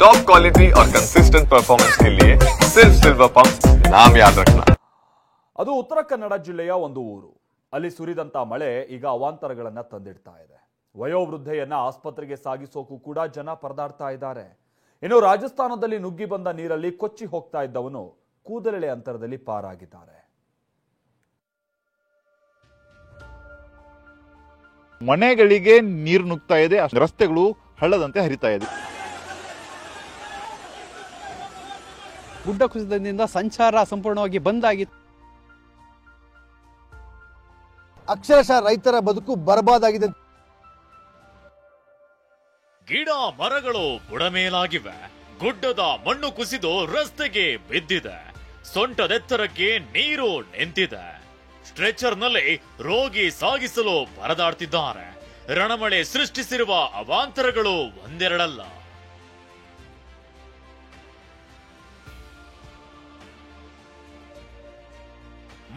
Top quality और consistent performance के लिए सिर्फ सिल्वर पंप नाम याद रखना। ಅದು ಉತ್ತರ ಕನ್ನಡ ಜಿಲ್ಲೆಯ ಒಂದು ಊರು. ಅಲ್ಲಿ ಸುರಿದಂತ ಮಳೆ ಈಗ ಅವಾಂತರಗಳನ್ನ ತಂದಿಡ್ತಾ ಇದೆ. ವಯೋವೃದ್ಧೆಯನ್ನ ಆಸ್ಪತ್ರೆಗೆ ಸಾಗಿಸೋಕು ಕೂಡ ಜನ ಪರದಾಡ್ತಾ ಇದ್ದಾರೆ. ಇನ್ನು ರಾಜಸ್ಥಾನದಲ್ಲಿ ನುಗ್ಗಿ ಬಂದ ನೀರಲ್ಲಿ ಕೊಚ್ಚಿ ಹೋಗ್ತಾ ಇದ್ದವನು ಕೂದಲೆಳೆ ಅಂತರದಲ್ಲಿ ಪಾರಾಗಿದ್ದಾರೆ. ಮನೆಗಳಿಗೆ ನೀರು ನುಗ್ತಾ ಇದೆ, ರಸ್ತೆಗಳು ಹಳ್ಳದಂತೆ ಹರಿತಾ ಇದೆ. ಗುಡ್ಡ ಕುಸಿತದಿಂದ ಸಂಚಾರ ಸಂಪೂರ್ಣವಾಗಿ ಬಂದಾಗಿತ್ತು. ಅಕ್ಷರಶಃ ರೈತರ ಬದುಕು ಬರ್ಬಾದಾಗಿದೆ. ಗಿಡ ಮರಗಳು ಬುಡಮೇಲಾಗಿವೆ. ಗುಡ್ಡದ ಮಣ್ಣು ಕುಸಿದು ರಸ್ತೆಗೆ ಬಿದ್ದಿದೆ. ಸೊಂಟದೆತ್ತರಕ್ಕೆ ನೀರು ನಿಂತಿದೆ. ಸ್ಟ್ರೆಚರ್ನಲ್ಲಿ ರೋಗಿ ಸಾಗಿಸಲು ಪರದಾಡ್ತಿದ್ದಾರೆ. ರಣಮಳೆ ಸೃಷ್ಟಿಸಿರುವ ಅವಾಂತರಗಳು ಒಂದೆರಡಲ್ಲ.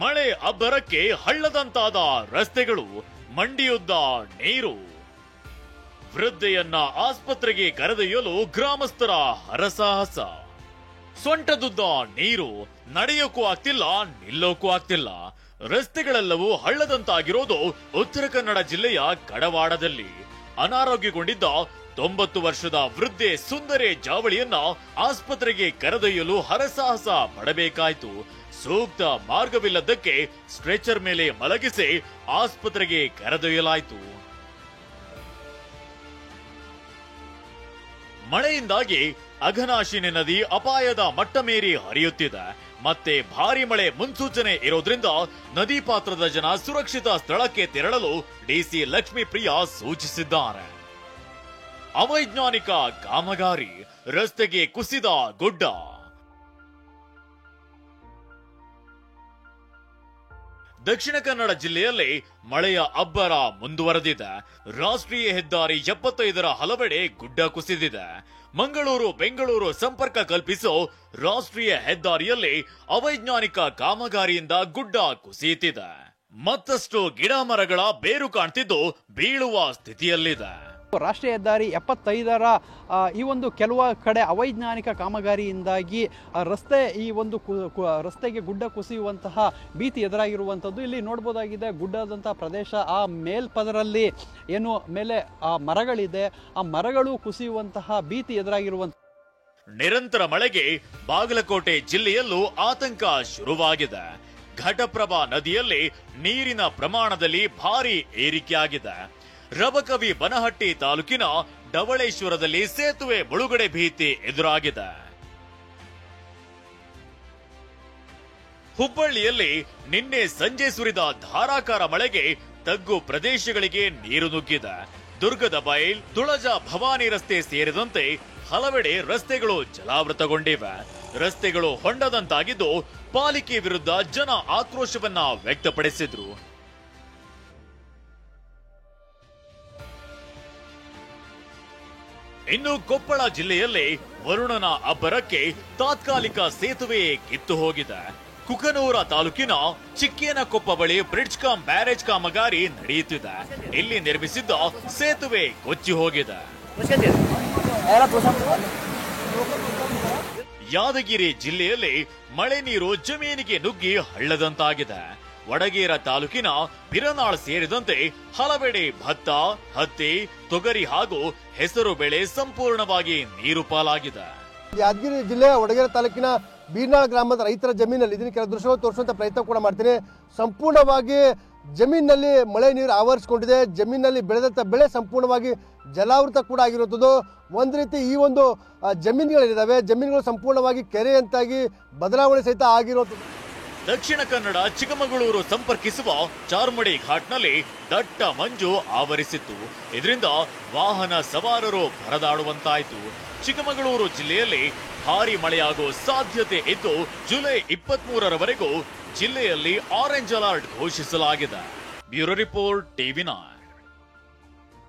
ಮಳೆ ಅಬ್ಬರಕ್ಕೆ ಹಳ್ಳದಂತಾದ ರಸ್ತೆಗಳು, ಮಂಡಿಯುದ್ದ ನೀರು. ವೃದ್ಧೆಯನ್ನ ಆಸ್ಪತ್ರೆಗೆ ಕರೆದೊಯ್ಯಲು ಗ್ರಾಮಸ್ಥರ ಹರಸಾಹಸ. ಸೊಂಟದುದ್ದ ನೀರು, ನಡೆಯೋಕ್ಕೂ ಆಗ್ತಿಲ್ಲ, ನಿಲ್ಲೋಕ್ಕೂ ಆಗ್ತಿಲ್ಲ. ರಸ್ತೆಗಳೆಲ್ಲವೂ ಹಳ್ಳದಂತಾಗಿರೋದು ಉತ್ತರ ಕನ್ನಡ ಜಿಲ್ಲೆಯ ಕಡವಾಡದಲ್ಲಿ. ಅನಾರೋಗ್ಯಗೊಂಡಿದ್ದ 90 ವರ್ಷದ ವೃದ್ಧೆ ಸುಂದರಿ ಜಾವಳಿಯನ್ನ ಆಸ್ಪತ್ರೆಗೆ ಕರೆದೊಯ್ಯಲು ಹರಸಾಹಸ ಪಡಬೇಕಾಯ್ತು. ಸೂಕ್ತ ಮಾರ್ಗವಿಲ್ಲದಕ್ಕೆ ಸ್ಟ್ರೆಚರ್ ಮೇಲೆ ಮಲಗಿಸಿ ಆಸ್ಪತ್ರೆಗೆ ಕರೆದೊಯ್ಯಲಾಯಿತು. ಮಳೆಯಿಂದಾಗಿ ಅಘನಾಶಿನಿ ನದಿ ಅಪಾಯದ ಮಟ್ಟ ಮೀರಿ ಹರಿಯುತ್ತಿದೆ. ಮತ್ತೆ ಭಾರಿ ಮಳೆ ಮುನ್ಸೂಚನೆ ಇರೋದ್ರಿಂದ ನದಿ ಪಾತ್ರದ ಜನ ಸುರಕ್ಷಿತ ಸ್ಥಳಕ್ಕೆ ತೆರಳಲು ಡಿಸಿ ಲಕ್ಷ್ಮೀಪ್ರಿಯಾ ಸೂಚಿಸಿದ್ದಾರೆ. ಅವೈಜ್ಞಾನಿಕ ಕಾಮಗಾರಿ, ರಸ್ತೆಗೆ ಕುಸಿದ ಗುಡ್ಡ. ದಕ್ಷಿಣ ಕನ್ನಡ ಜಿಲ್ಲೆಯಲ್ಲಿ ಮಳೆಯ ಅಬ್ಬರ ಮುಂದುವರೆದಿದೆ. ರಾಷ್ಟ್ರೀಯ ಹೆದ್ದಾರಿ 75ರ ಹಲವೆಡೆ ಗುಡ್ಡ ಕುಸಿದಿದೆ. ಮಂಗಳೂರು ಬೆಂಗಳೂರು ಸಂಪರ್ಕ ಕಲ್ಪಿಸೋ ರಾಷ್ಟ್ರೀಯ ಹೆದ್ದಾರಿಯಲ್ಲಿ ಅವೈಜ್ಞಾನಿಕ ಕಾಮಗಾರಿಯಿಂದ ಗುಡ್ಡ ಕುಸಿಯುತ್ತಿದೆ. ಮತ್ತಷ್ಟು ಗಿಡ ಮರಗಳ ಬೇರು ಕಾಣ್ತಿದ್ದು ಬೀಳುವ ಸ್ಥಿತಿಯಲ್ಲಿದೆ. ರಾಷ್ಟ್ರೀಯ ಹೆದ್ದಾರಿ 75ರ ಈ ಒಂದು ಕೆಲವು ಕಡೆ ಅವೈಜ್ಞಾನಿಕ ಕಾಮಗಾರಿಯಿಂದಾಗಿ ರಸ್ತೆಗೆ ಗುಡ್ಡ ಕುಸಿಯುವಂತಹ ಭೀತಿ ಎದುರಾಗಿರುವಂಥದ್ದು ಇಲ್ಲಿ ನೋಡ್ಬೋದಾಗಿದೆ. ಗುಡ್ಡದಂತಹ ಪ್ರದೇಶ, ಆ ಮೇಲ್ಪದರಲ್ಲಿ ಏನು ಮೇಲೆ ಆ ಮರಗಳಿದೆ, ಆ ಮರಗಳು ಕುಸಿಯುವಂತಹ ಭೀತಿ ಎದುರಾಗಿರುವಂತ. ನಿರಂತರ ಮಳೆಗೆ ಬಾಗಲಕೋಟೆ ಜಿಲ್ಲೆಯಲ್ಲೂ ಆತಂಕ ಶುರುವಾಗಿದೆ. ಘಟಪ್ರಭಾ ನದಿಯಲ್ಲಿ ನೀರಿನ ಪ್ರಮಾಣದಲ್ಲಿ ಭಾರಿ ಏರಿಕೆಯಾಗಿದೆ. ರಬಕವಿ ಬನಹಟ್ಟಿ ತಾಲೂಕಿನ ಡವಳೇಶ್ವರದಲ್ಲಿ ಸೇತುವೆ ಮುಳುಗಡೆ ಭೀತಿ ಎದುರಾಗಿದೆ. ಹುಬ್ಬಳ್ಳಿಯಲ್ಲಿ ನಿನ್ನೆ ಸಂಜೆ ಸುರಿದ ಧಾರಾಕಾರ ಮಳೆಗೆ ತಗ್ಗು ಪ್ರದೇಶಗಳಿಗೆ ನೀರು ನುಗ್ಗಿದೆ. ದುರ್ಗದ ಬೈಲ್, ತುಳಜಾ ಭವಾನಿ ರಸ್ತೆ ಸೇರಿದಂತೆ ಹಲವೆಡೆ ರಸ್ತೆಗಳು ಜಲಾವೃತಗೊಂಡಿವೆ. ರಸ್ತೆಗಳು ಹೊಂಡದಂತಾಗಿದ್ದು ಪಾಲಿಕೆ ವಿರುದ್ಧ ಜನ ಆಕ್ರೋಶವನ್ನ ವ್ಯಕ್ತಪಡಿಸಿದ್ರು. ಇನ್ನು ಕೊಪ್ಪಳ ಜಿಲ್ಲೆಯಲ್ಲಿ ವರುಣನ ಅಬ್ಬರಕ್ಕೆ ತಾತ್ಕಾಲಿಕ ಸೇತುವೆ ಕಿತ್ತು ಹೋಗಿದೆ. ಕುಕನೂರ ತಾಲೂಕಿನ ಚಿಕ್ಕೇನಕೊಪ್ಪ ಬಳಿ ಬ್ರಿಡ್ಜ್ ಕಮ್ ಬ್ಯಾರೇಜ್ ಕಾಮಗಾರಿ ನಡೆಯುತ್ತಿದೆ. ಇಲ್ಲಿ ನಿರ್ಮಿಸಿದ್ದ ಸೇತುವೆ ಕೊಚ್ಚಿ ಹೋಗಿದೆ. ಯಾದಗಿರಿ ಜಿಲ್ಲೆಯಲ್ಲಿ ಮಳೆ ನೀರು ಜಮೀನಿಗೆ ನುಗ್ಗಿ ಹಳ್ಳದಂತಾಗಿದೆ. ವಡಗೇರ ತಾಲೂಕಿನ ಬಿರನಾಳ್ ಸೇರಿದಂತೆ ಹಲವೆಡೆ ಭತ್ತ, ಹತ್ತಿ, ತೊಗರಿ ಹಾಗೂ ಹೆಸರು ಬೆಳೆ ಸಂಪೂರ್ಣವಾಗಿ ನೀರು ಪಾಲಾಗಿದೆ. ಯಾದಗಿರಿ ಜಿಲ್ಲೆಯ ವಡಗೇರ ತಾಲೂಕಿನ ಬೀರ್ನಾಳ್ ಗ್ರಾಮದ ರೈತರ ಜಮೀನಲ್ಲಿ ಇದನ್ನು ಕೆಲ ದೃಶ್ಯಗಳು ತೋರಿಸುವಂತ ಪ್ರಯತ್ನ ಕೂಡ ಮಾಡ್ತೀನಿ. ಸಂಪೂರ್ಣವಾಗಿ ಜಮೀನಿನಲ್ಲಿ ಮಳೆ ನೀರು ಆವರಿಸಿಕೊಂಡಿದೆ. ಜಮೀನಿನಲ್ಲಿ ಬೆಳೆದಂತ ಬೆಳೆ ಸಂಪೂರ್ಣವಾಗಿ ಜಲಾವೃತ ಕೂಡ ಆಗಿರುವಂಥದ್ದು. ಒಂದು ರೀತಿ ಈ ಒಂದು ಜಮೀನುಗಳಿದ್ದಾವೆ, ಜಮೀನುಗಳು ಸಂಪೂರ್ಣವಾಗಿ ಕೆರೆಯಂತಾಗಿ ಬದಲಾವಣೆ ಸಹಿತ ಆಗಿರುವಂಥದ್ದು. ದಕ್ಷಿಣ ಕನ್ನಡ ಚಿಕ್ಕಮಗಳೂರು ಸಂಪರ್ಕಿಸುವ ಚಾರ್ಮಡಿ ಘಾಟ್ನಲ್ಲಿ ದಟ್ಟ ಮಂಜು ಆವರಿಸಿತ್ತು. ಇದರಿಂದ ವಾಹನ ಸವಾರರು ಪರದಾಡುವಂತಾಯಿತು. ಚಿಕ್ಕಮಗಳೂರು ಜಿಲ್ಲೆಯಲ್ಲಿ ಭಾರಿ ಮಳೆಯಾಗುವ ಸಾಧ್ಯತೆ ಇದ್ದು ಜುಲೈ 23ರವರೆಗೂ ಜಿಲ್ಲೆಯಲ್ಲಿ ಆರೆಂಜ್ ಅಲರ್ಟ್ ಘೋಷಿಸಲಾಗಿದೆ. Bureau report, TV9.